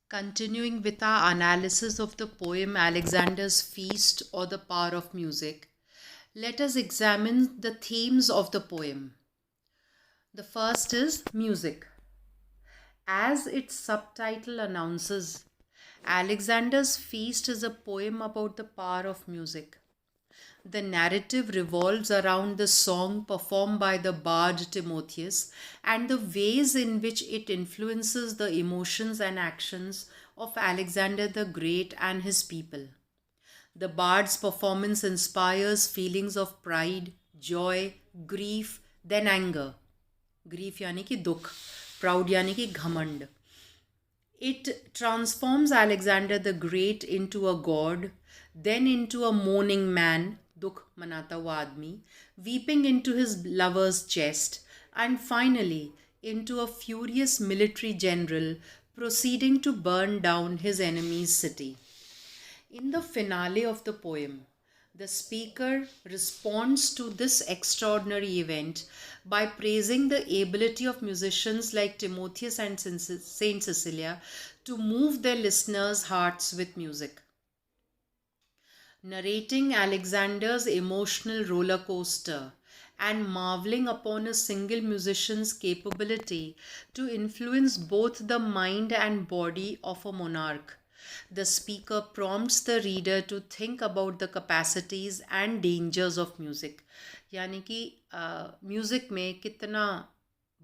Continuing with our analysis of the poem Alexander's Feast or the Power of Music, let us examine the themes of the poem. The first is music. As its subtitle announces, Alexander's Feast is a poem about the power of music. The narrative revolves around the song performed by the bard Timotheus and the ways in which it influences the emotions and actions of Alexander the Great and his people. The bard's performance inspires feelings of pride, joy, grief, then anger. Grief यानी कि दुख, proud यानी कि घमंड. It transforms Alexander the Great into a god, then into a mourning man, dukh manata hua aadmi, weeping into his lover's chest, and finally into a furious military general proceeding to burn down his enemy's city. In the finale of the poem, the speaker responds to this extraordinary event by praising the ability of musicians like Timotheus and Saint Cecilia to move their listeners' hearts with music. Narrating Alexander's emotional roller coaster and marveling upon a single musician's capability to influence both the mind and body of a monarch, the speaker prompts the reader to think about the capacities and dangers of music. यानी कि music में कितना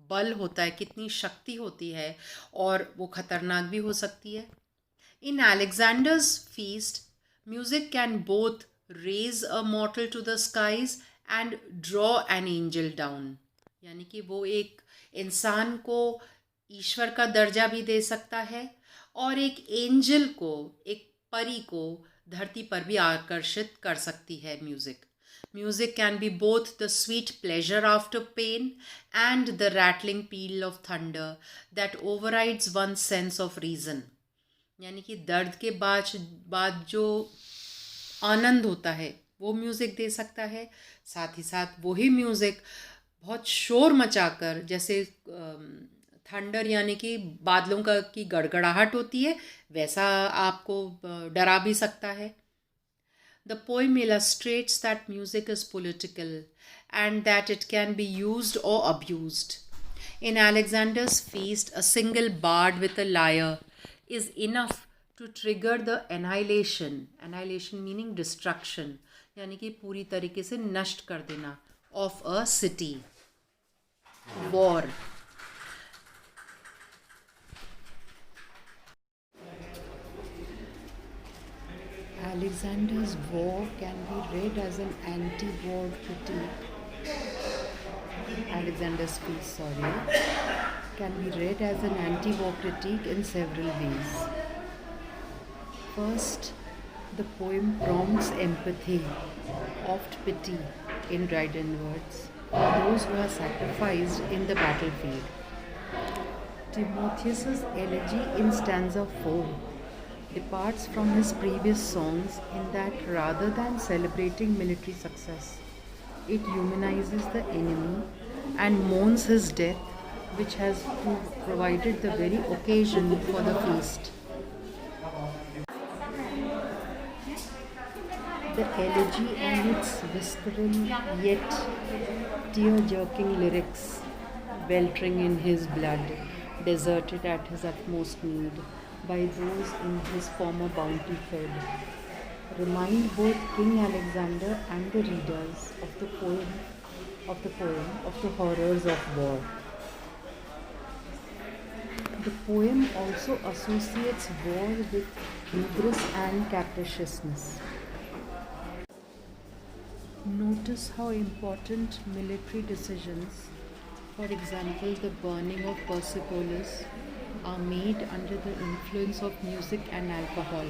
बल होता है, कितनी शक्ति होती है और वो खतरनाक भी हो सकती है. In Alexander's feast, music can both raise a mortal to the skies and draw an angel down. यानी कि वो एक इंसान को ईश्वर का दर्जा भी दे सकता है और एक एंजल को, एक परी को धरती पर भी आकर्षित कर सकती है music. Music can be both the sweet pleasure after pain and the rattling peal of thunder that overrides one's sense of reason. यानी कि दर्द के बाद जो आनंद होता है वो म्यूज़िक दे सकता है. साथ ही साथ वही म्यूज़िक बहुत शोर मचाकर, जैसे थंडर यानी कि बादलों की गड़गड़ाहट होती है, वैसा आपको डरा भी सकता है. The poem illustrates that music is political and that it can be used or abused. In Alexander's feast, a single bard with a lyre is enough to trigger the annihilation meaning destruction, यानी कि पूरी तरीके से नष्ट कर देना, of a city. War. Alexander's war can be read as an anti-war critique. Alexander's feast, can be read as an anti-war critique in several ways. First, the poem prompts empathy, oft pity, in Dryden words, for those who are sacrificed in the battlefield. Timotheus's elegy in stanza 4 departs from his previous songs in that rather than celebrating military success, it humanizes the enemy and mourns his death, which has provided the very occasion for the feast. The elegy and its visceral yet tear-jerking lyrics, weltering in his blood, deserted at his utmost need by those in his former bounty fed, remind both King Alexander and the readers of the poem of the horrors of war. The poem also associates war with hubris and capriciousness. Notice how important military decisions, for example the burning of Persepolis, are made under the influence of music and alcohol,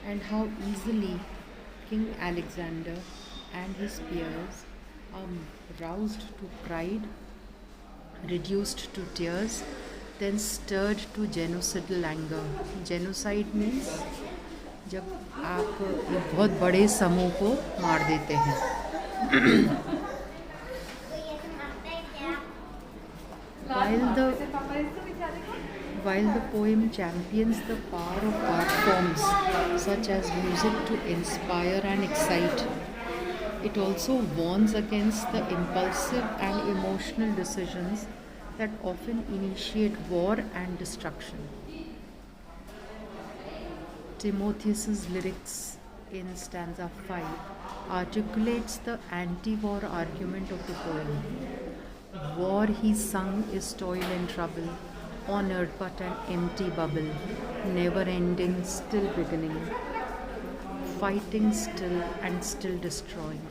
and how easily King Alexander and his peers are roused to pride, reduced to tears, then stirred to genocidal anger. Genocide means जब आप एक बहुत बड़े समूह को मार देते हैं. While the poem champions the power of art forms such as music to inspire and excite, it also warns against the impulsive and emotional decisions that often initiate war and destruction. Timotheus's lyrics in stanza 5 articulates the anti-war argument of the poem. War, he sung, is toil and trouble, on earth but an empty bubble, never ending, still beginning, fighting still and still destroying.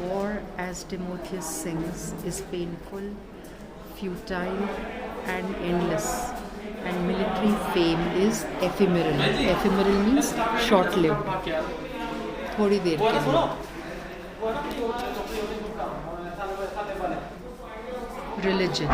War, as Timotheus sings, is painful, futile, and endless, and military fame is ephemeral. Ephemeral means short-lived, थोड़ी देर के लिए. Religion.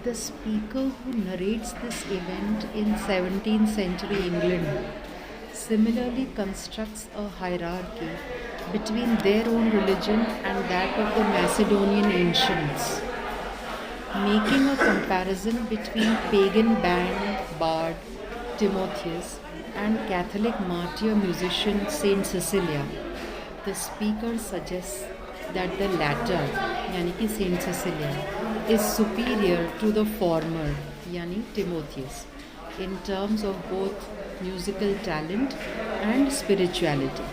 The speaker who narrates this event in 17th century England similarly constructs a hierarchy between their own religion and that of the Macedonian ancients, making a comparison between pagan bard Timotheus and Catholic martyr musician Saint Cecilia. The speaker suggests that the latter, यानी कि Saint Cecilia, is superior to the former, यानी Timotheus, in terms of both musical talent and spirituality.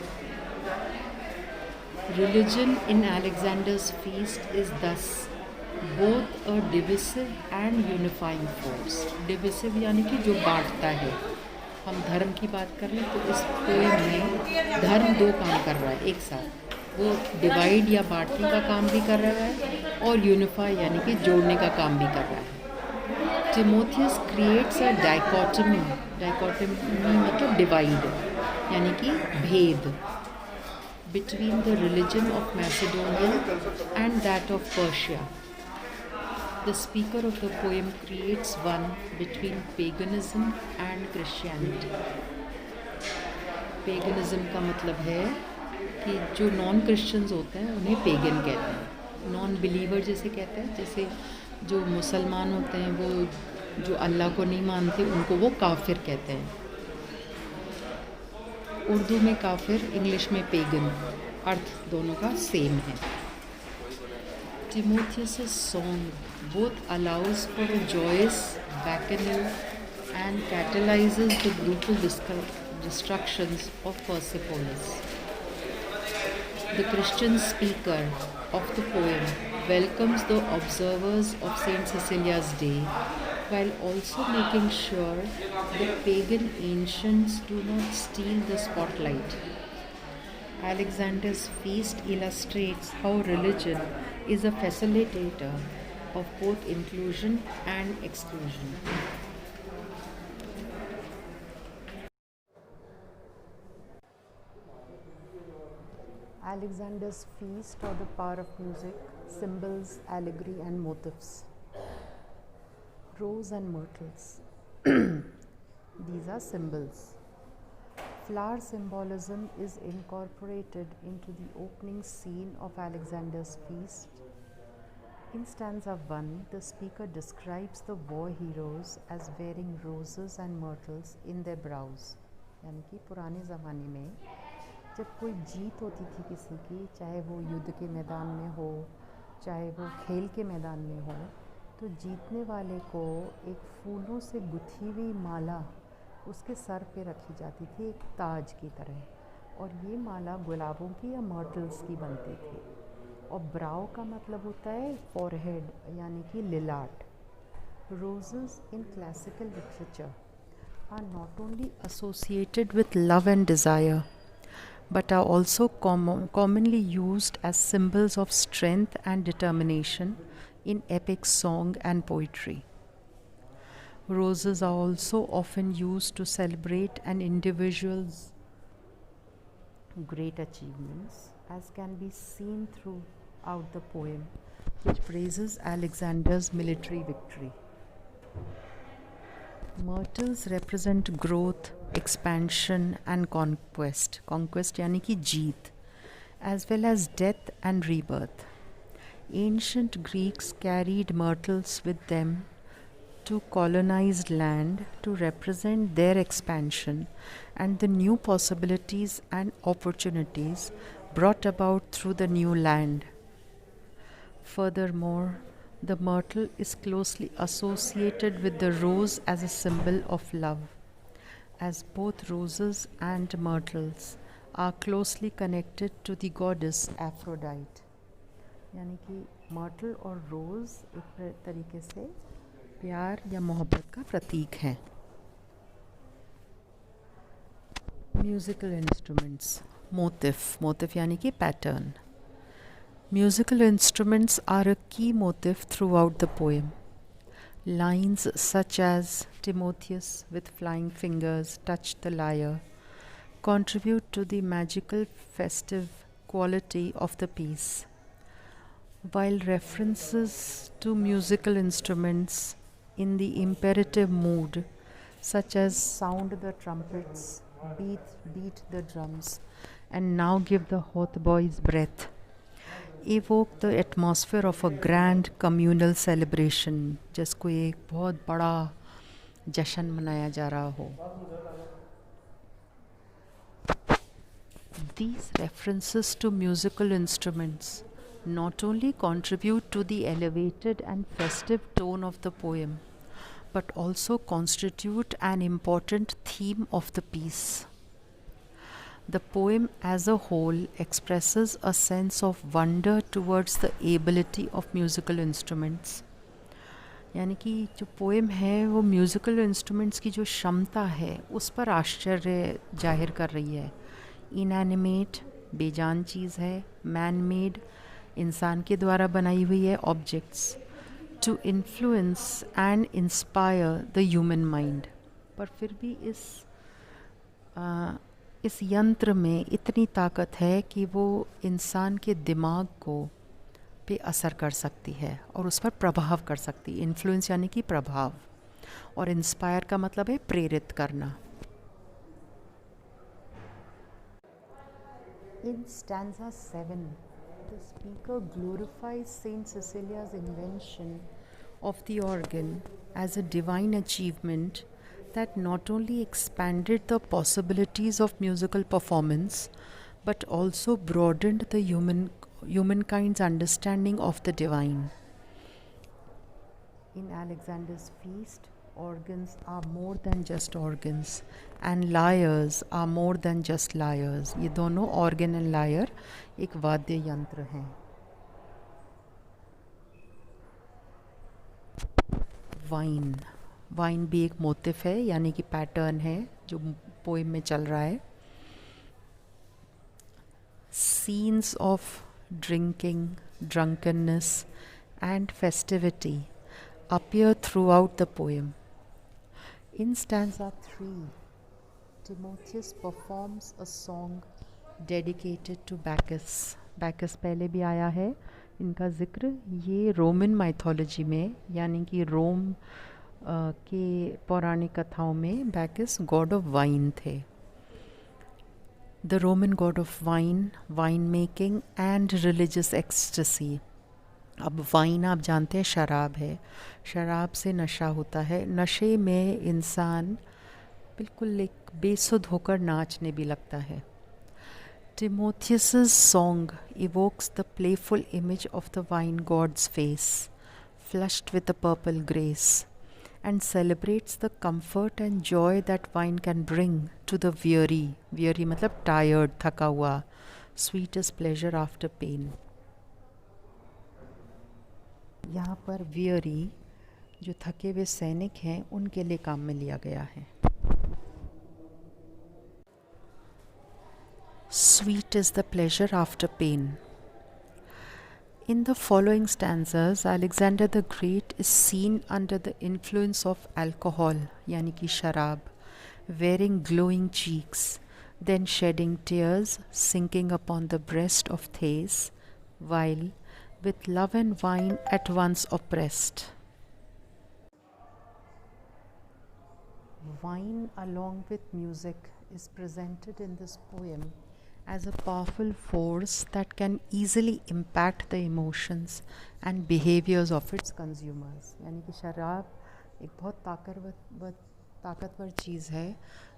Religion in Alexander's feast is thus both a divisive and unifying force. Divisive यानी कि जो बांटता है. हम धर्म की बात कर रहे हैं तो इस पोएम में धर्म दो काम कर रहा है एक साथ. वो डिवाइड या बांटने का काम भी कर रहा है और यूनिफाई यानी कि जोड़ने का काम भी कर रहा है. Timotheus creates a dichotomy. Dichotomy मतलब डिवाइड यानी कि भेद between the religion of Macedonia and that of Persia. The speaker of the poem creates one between paganism and Christianity. Paganism का मतलब है कि जो नॉन क्रिश्चियंस होते हैं उन्हें पेगन कहते हैं. नॉन बिलीवर जैसे कहते हैं, जैसे जो मुसलमान होते हैं वो जो अल्लाह को नहीं मानते उनको वो काफिर कहते हैं. उर्दू में काफिर, इंग्लिश में पेगन, अर्थ दोनों का सेम है. Timotheus's song both allows for a joyous bacchanal and catalyzes the brutal destructions of Persepolis. The Christian speaker of the poem welcomes the observers of Saint Cecilia's day while also making sure the pagan ancients do not steal the spotlight. Alexander's feast illustrates how religion is a facilitator of both inclusion and exclusion. Alexander's feast, or the power of music, symbols, allegory and motifs. Rose and myrtles. These are symbols. Flower symbolism is incorporated into the opening scene of Alexander's feast. In stanza 1, the speaker describes the war heroes as wearing roses and myrtles in their brows. यानी कि पुराने ज़माने में जब कोई जीत होती थी किसी की, चाहे वो युद्ध के मैदान में हो, चाहे वो खेल के मैदान में हो, तो जीतने वाले को एक फूलों से गुथी हुई माला उसके सर पे रखी जाती थी, एक ताज की तरह। और ये माला गुलाबों की या मर्टल्स की बनती थी। और ब्राउ का मतलब होता है फॉरहेड, यानी कि लिलाट। Roses in classical literature are not only associated with love and desire, but are also commonly used as symbols of strength and determination in epic song and poetry. Roses are also often used to celebrate an individual's great achievements, as can be seen throughout the poem, which praises Alexander's military victory. Myrtles represent growth, expansion and conquest. Conquest यानी कि जीत, as well as death and rebirth. Ancient Greeks carried myrtles with them to colonized land to represent their expansion and the new possibilities and opportunities brought about through the new land. Furthermore, the myrtle is closely associated with the rose as a symbol of love, as both roses and myrtles are closely connected to the goddess Aphrodite. यानी कि myrtle और रोज़ एक तरीके से प्यार या मोहब्बत का प्रतीक है. Musical instruments. मोटिफ यानी कि pattern. Musical instruments are a key motif throughout the poem. Lines such as Timotheus with flying fingers touch the lyre contribute to the magical festive quality of the piece, while references to musical instruments in the imperative mood, such as sound the trumpets, beat the drums, and now give the hautboys breath, evoke the atmosphere of a grand communal celebration, जैसे कोई एक बहुत बड़ा जश्न मनाया जा रहा हो. These references to musical instruments not only contribute to the elevated and festive tone of the poem, but also constitute an important theme of the piece. The poem as a whole expresses a sense of wonder towards the ability of musical instruments. यानी कि जो poem है वो musical instruments की जो क्षमता है उस पर आश्चर्य जाहिर कर रही है. इनएनिमेट बेजान चीज़ है, मैन मेड इंसान के द्वारा बनाई हुई है objects, to influence and inspire the human mind. पर फिर भी इस यंत्र में इतनी ताकत है कि वो इंसान के दिमाग को पे असर कर सकती है और उस पर प्रभाव कर सकती है. इन्फ्लुएंस यानी कि प्रभाव, और इंस्पायर का मतलब है प्रेरित करना. इन stanza 7, the speaker glorifies Saint Cecilia's invention of the organ as a divine achievement that not only expanded the possibilities of musical performance but also broadened the humankind's understanding of the divine. In Alexander's feast, organs are more than just organs and lyres are more than just lyres. ये दोनों organ and lyre एक वाद्य यंत्र हैं. Wine भी एक motif है, यानी कि पैटर्न है जो पोएम में चल रहा है. Scenes of drinking, drunkenness and festivity appear throughout the poem. In stanza 3, Timotheus performs a song dedicated to Bacchus. Bacchus पहले भी आया है इनका जिक्र. ये रोमन माइथोलॉजी में, यानी कि रोम के पौराणिक कथाओं में बैकस गॉड ऑफ वाइन थे. The Roman God of wine, wine making and religious ecstasy. अब वाइन आप जानते हैं शराब है, शराब से नशा होता है. नशे में इंसान बिल्कुल एक बेसुध होकर नाचने भी लगता है. Timotheus's song evokes the playful image of the wine god's face, flushed with a purple grace, and celebrates the comfort and joy that wine can bring to the weary. Weary matlab tired, thaka hua. Sweet is pleasure after pain. यहाँ पर weary जो थके हुए सैनिक हैं उनके लिए काम में लिया गया है. Sweet is the pleasure after pain. In the following stanzas, Alexander the Great is seen under the influence of alcohol, yani ki sharab, wearing glowing cheeks, then shedding tears, sinking upon the breast of Thais, while, with love and wine at once oppressed. Wine along with music is presented in this poem as a powerful force that can easily impact the emotions and behaviors of its consumers. यानी कि शराब एक बहुत ताकतवर चीज़ है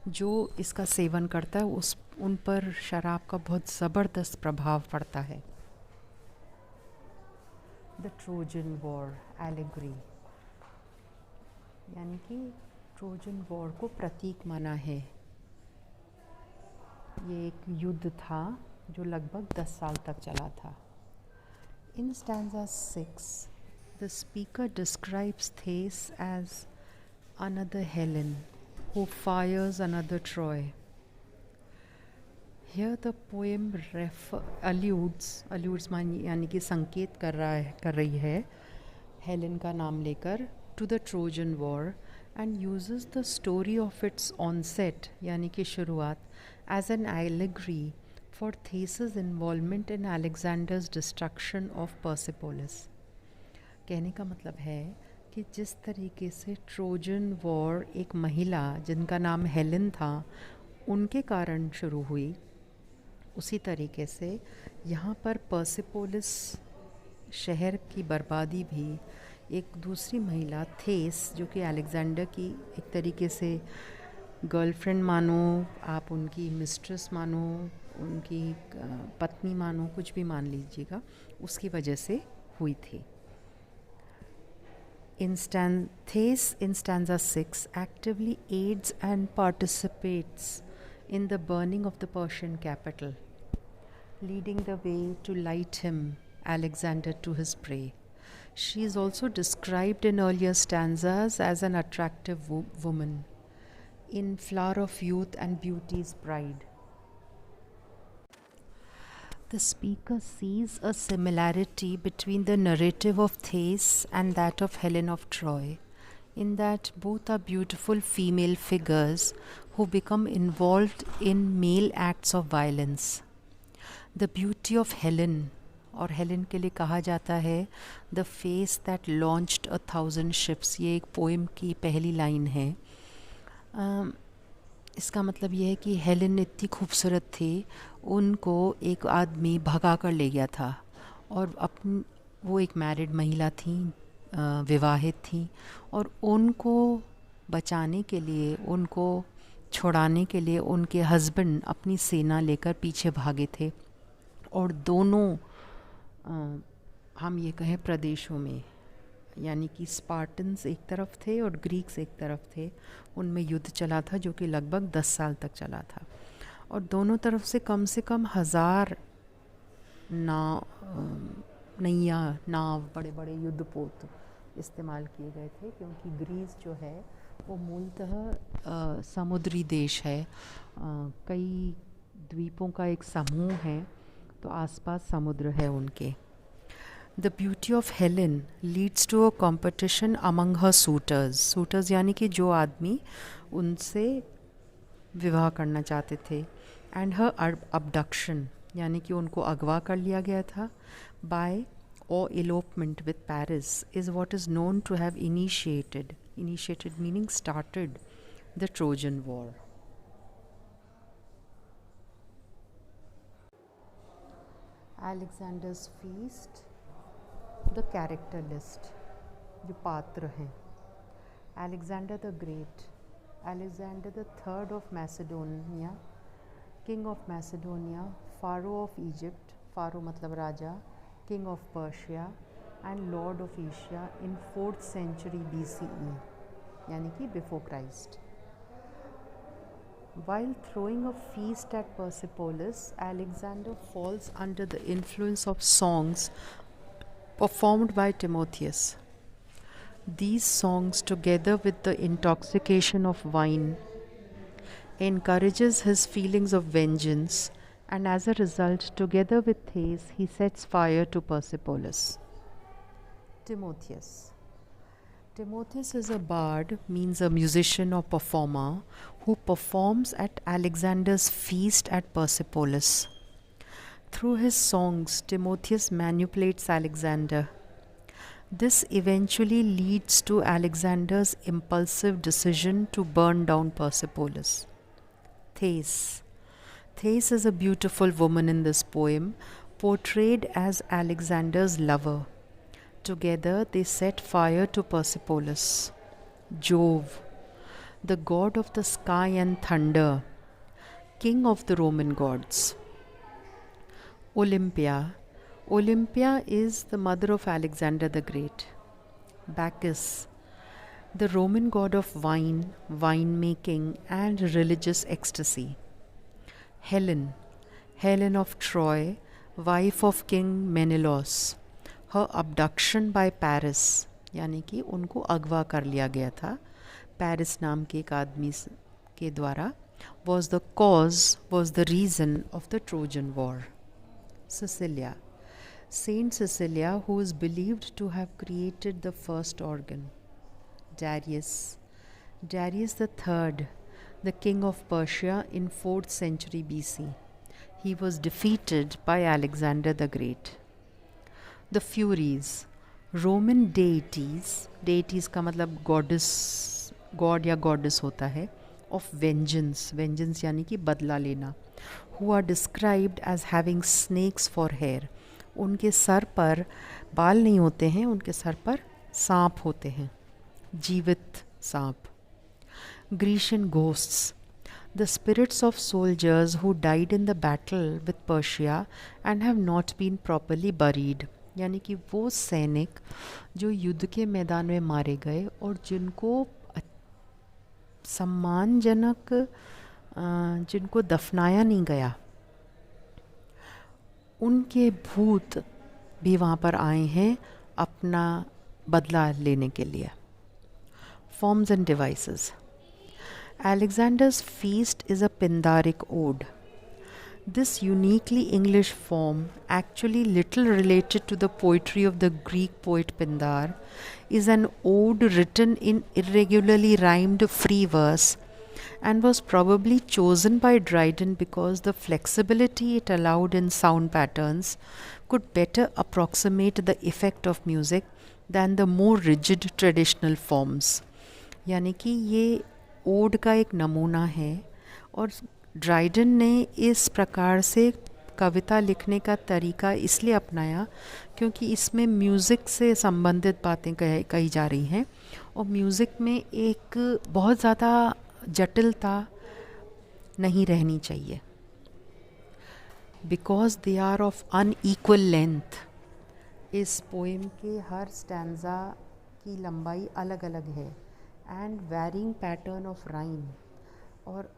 जो इसका seven करता है उन पर शराब का बहुत ज़बरदस्त प्रभाव पड़ता है. The Trojan War allegory यानी कि ट्रोजन वॉर को प्रतीक माना है. ये एक युद्ध था जो लगभग 10 साल तक चला था. In stanza 6, the speaker describes Thais as another Helen who fires another Troy. Here the poem alludes यानी कि संकेत कर रही है हेलेन का नाम लेकर to the Trojan War and uses the story of its onset यानी कि शुरुआत as an allegory for Theseus' involvement in Alexander's destruction of Persepolis. कहने का मतलब है कि जिस तरीके से ट्रोजन वॉर एक महिला जिनका नाम हेलेन था उनके कारण शुरू हुई, उसी तरीके से यहाँ पर पर्सेपोलिस शहर की बर्बादी भी एक दूसरी महिला थेस जो कि अलेक्जेंडर की एक तरीके से गर्लफ्रेंड मानो, आप उनकी मिस्ट्रेस मानो, उनकी पत्नी मानो, कुछ भी मान लीजिएगा, उसकी वजह से हुई थी. Thais in stanza 6 actively aids and participates in the burning of the Persian capital, leading the way to light him, Alexander, to his prey. She is also described in earlier stanzas as an attractive woman, in flower of youth and beauty's pride. The speaker sees a similarity between the narrative of Thais and that of Helen of Troy, in that both are beautiful female figures who become involved in male acts of violence. The beauty of Helen, और Helen के लिए कहा जाता है the face that launched 1,000 ships. ये एक poem की पहली लाइन है. इसका मतलब ये है कि हेलेन इतनी खूबसूरत थी, उनको एक आदमी भगा कर ले गया था और वो एक मैरिड महिला थी, विवाहित थी, और उनको बचाने के लिए, उनको छुड़ाने के लिए उनके हस्बैंड अपनी सेना लेकर पीछे भागे थे. और दोनों हम ये कहें प्रदेशों में, यानी कि स्पार्टन्स एक तरफ थे और ग्रीक्स एक तरफ थे, उनमें युद्ध चला था जो कि लगभग 10 साल तक चला था. और दोनों तरफ से कम 1000 नाव बड़े बड़े युद्धपोत इस्तेमाल किए गए थे, क्योंकि ग्रीस जो है वो मूलतः समुद्री देश है. कई द्वीपों का एक समूह है, तो आसपास समुद्र है उनके. The beauty of Helen leads to a competition among her suitors. Suitors यानी कि जो आदमी उनसे विवाह करना चाहते थे. And her abduction यानी कि उनको अगवा कर लिया गया था by or elopement with Paris is what is known to have initiated meaning started the Trojan War. Alexander's feast, the character list, जो पात्र हैं. Alexander the Great, Alexander the Third of Macedonia, King of Macedonia, Pharaoh of Egypt, Pharaoh matlab Raja, King of Persia and Lord of Asia in 4th century BCE, यानी कि before Christ. While throwing a feast at Persepolis, Alexander falls under the influence of songs performed by Timotheus. These songs, together with the intoxication of wine, encourages his feelings of vengeance, and as a result, together with Thais, he sets fire to Persepolis. Timotheus. Timotheus is a bard, means a musician or performer, who performs at Alexander's feast at Persepolis. Through his songs, Timotheus manipulates Alexander. This eventually leads to Alexander's impulsive decision to burn down Persepolis. Thais. Thais is a beautiful woman in this poem, portrayed as Alexander's lover. Together they set fire to Persepolis. Jove, the god of the sky and thunder, king of the Roman gods. Olympia. Olympia is the mother of Alexander the Great. Bacchus, the Roman god of wine, winemaking, and religious ecstasy. Helen, Helen of Troy, wife of King Menelaus. Her abduction by Paris, यानी कि उनको अगवा कर लिया गया था Paris नाम के एक आदमी के द्वारा, was the reason of the Trojan War. Cecilia, Saint Cecilia, who is believed to have created the first organ. Darius, Darius the Third, the king of Persia in 4th century BC. He was defeated by Alexander the Great. The Furies, Roman deities, deities का मतलब goddess, god या goddess होता है, of vengeance, vengeance यानी कि बदला लेना, who are described as having snakes for hair. उनके सर पर बाल नहीं होते हैं, उनके सर पर सांप होते हैं, जीवित सांप. Grecian ghosts, the spirits of soldiers who died in the battle with Persia and have not been properly buried. यानी कि वो सैनिक जो युद्ध के मैदान में मारे गए और जिनको सम्मानजनक जिनको दफनाया नहीं गया, उनके भूत भी वहाँ पर आए हैं अपना बदला लेने के लिए. Forms and devices. Alexander's feast is a Pindaric ode. This uniquely English form, actually little related to the poetry of the Greek poet Pindar, is an ode written in irregularly rhymed free verse and was probably chosen by Dryden because the flexibility it allowed in sound patterns could better approximate the effect of music than the more rigid traditional forms. यानी कि ये odd का एक नमूना है और Dryden ने इस प्रकार से कविता लिखने का तरीका इसलिए अपनाया क्योंकि इसमें म्यूज़िक से संबंधित बातें कही जा रही हैं और म्यूज़िक में एक बहुत ज़्यादा जटिलता नहीं रहनी चाहिए. Because they are of unequal length. इस पोएम के हर स्टैंजा की लंबाई अलग अलग है and varying pattern of rhyme, और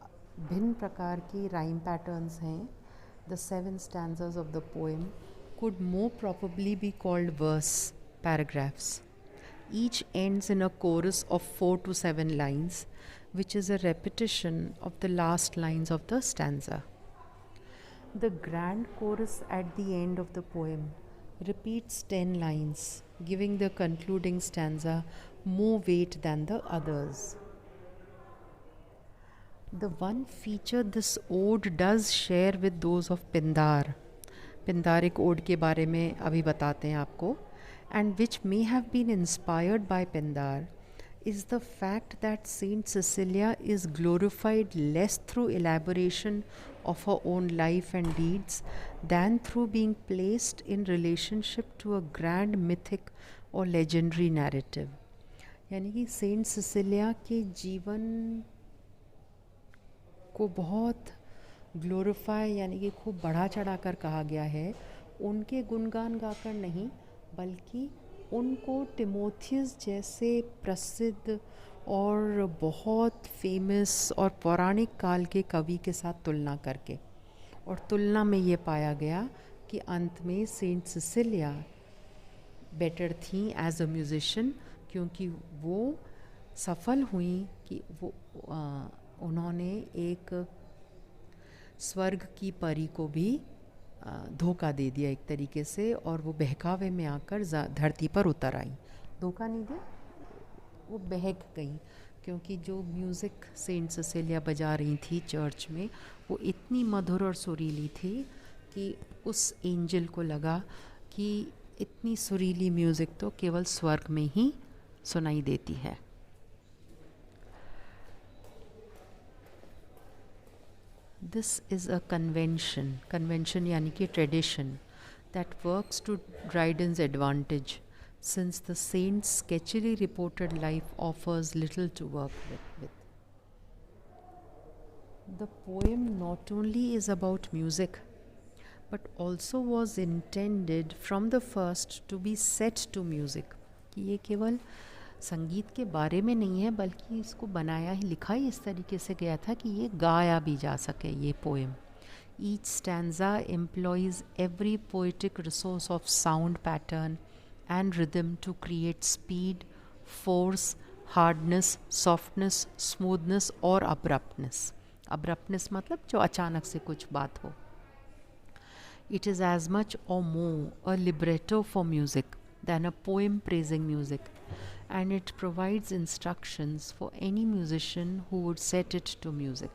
भिन्न प्रकार की राइम पैटर्न्स हैं. The 7 stanzas of the poem could more probably be called verse paragraphs. Each ends in a chorus of 4 to 7 lines, which is a repetition of the last lines of the stanza. The grand chorus at the end of the poem repeats 10 lines, giving the concluding stanza more weight than the others. The one feature this ode does share with those of Pindar, Pindaric ode के बारे में अभी बताते हैं आपको, and which may have been inspired by Pindar, is the fact that Saint Cecilia is glorified less through elaboration of her own life and deeds than through being placed in relationship to a grand mythic or legendary narrative. यानी कि Saint Sicilia के जीवन को बहुत glorify यानी कि खूब बढ़ा चढ़ा कर कहा गया है, उनके गुणगान गाकर नहीं, बल्कि उनको टिमोथियस जैसे प्रसिद्ध और बहुत फेमस और पौराणिक काल के कवि के साथ तुलना करके। और तुलना में ये पाया गया कि अंत में सेंट सिसिलिया बेटर थी एज अ म्यूज़िशियन, क्योंकि वो सफल हुई कि वो उन्होंने एक स्वर्ग की परी को भी धोखा दे दिया एक तरीके से, और वो बहकावे में आकर धरती पर उतर आई। धोखा नहीं दिया, वो बहक गई, क्योंकि जो म्यूज़िक सेंट सिसिलिया बजा रही थी चर्च में, वो इतनी मधुर और सुरीली थी कि उस एंजल को लगा कि इतनी सुरीली म्यूज़िक तो केवल स्वर्ग में ही सुनाई देती है। This is a convention यानी कि tradition that works to Dryden's advantage, since the saint's sketchily reported life offers little to work with. The poem not only is about music, but also was intended from the first to be set to music. कि ये केवल संगीत के बारे में नहीं है, बल्कि इसको बनाया ही लिखा ही इस तरीके से गया था कि ये गाया भी जा सके ये poem. Each stanza employs every poetic resource of sound pattern and rhythm to create speed, force, hardness, softness, smoothness और abruptness. Abruptness मतलब जो अचानक से कुछ बात हो। It is as much or more a libretto for music than a poem praising music, and it provides instructions for any musician who would set it to music.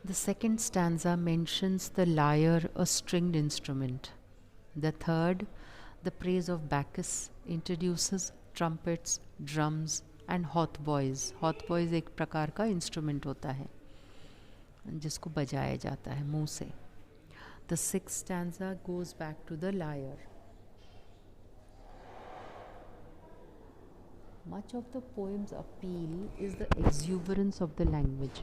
The second stanza mentions the lyre, a stringed instrument. The third, the praise of Bacchus, introduces trumpets, drums and hautboys. Hautboys एक प्रकार का instrument होता है जिसको बजाया जाता है मुंह से. The sixth stanza goes back to the lyre. Much of the poem's appeal is the exuberance of the language.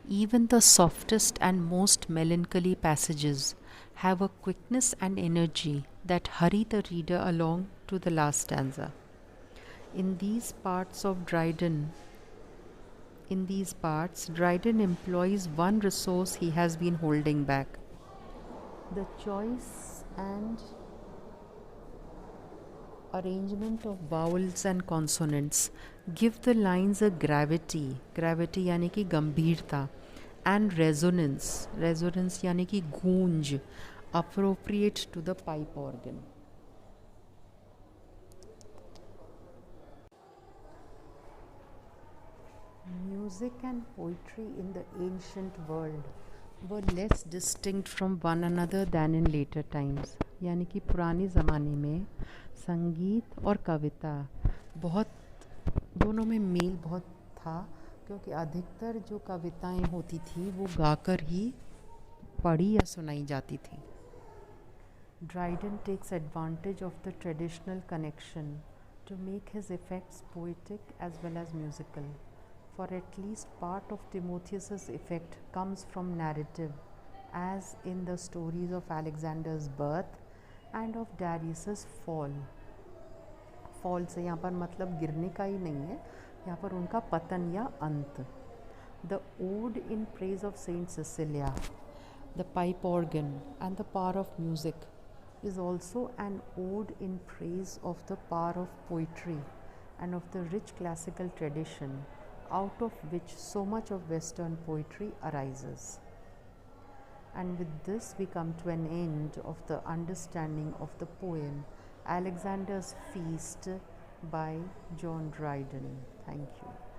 Even the softest and most melancholy passages have a quickness and energy that hurry the reader along to the last stanza. In these parts, Dryden employs one resource he has been holding back. The choice and arrangement of vowels and consonants give the lines a gravity यानी कि गंभीरता, and resonance यानी कि गूंज, appropriate to the pipe organ. Music and poetry in the ancient world were less distinct from one another than in later times. यानी कि पुराने ज़माने में संगीत और कविता दोनों में मेल बहुत था, क्योंकि अधिकतर जो कविताएं होती थी वो गाकर ही पढ़ी या सुनाई जाती थी. Dryden takes advantage of the traditional connection to make his effects poetic as well as musical, for at least part of Timotheus's effect comes from narrative, as in the stories of Alexander's birth and of Darius's fall. Fall से यहाँ पर मतलब गिरने का ही नहीं है, यहाँ पर उनका पतन या अंत. The ode in praise of Saint Cecilia, the pipe organ and the power of music is also an ode in praise of the power of poetry and of the rich classical tradition out of which so much of Western poetry arises. And with this we come to an end of the understanding of the poem Alexander's Feast by John Dryden. Thank you.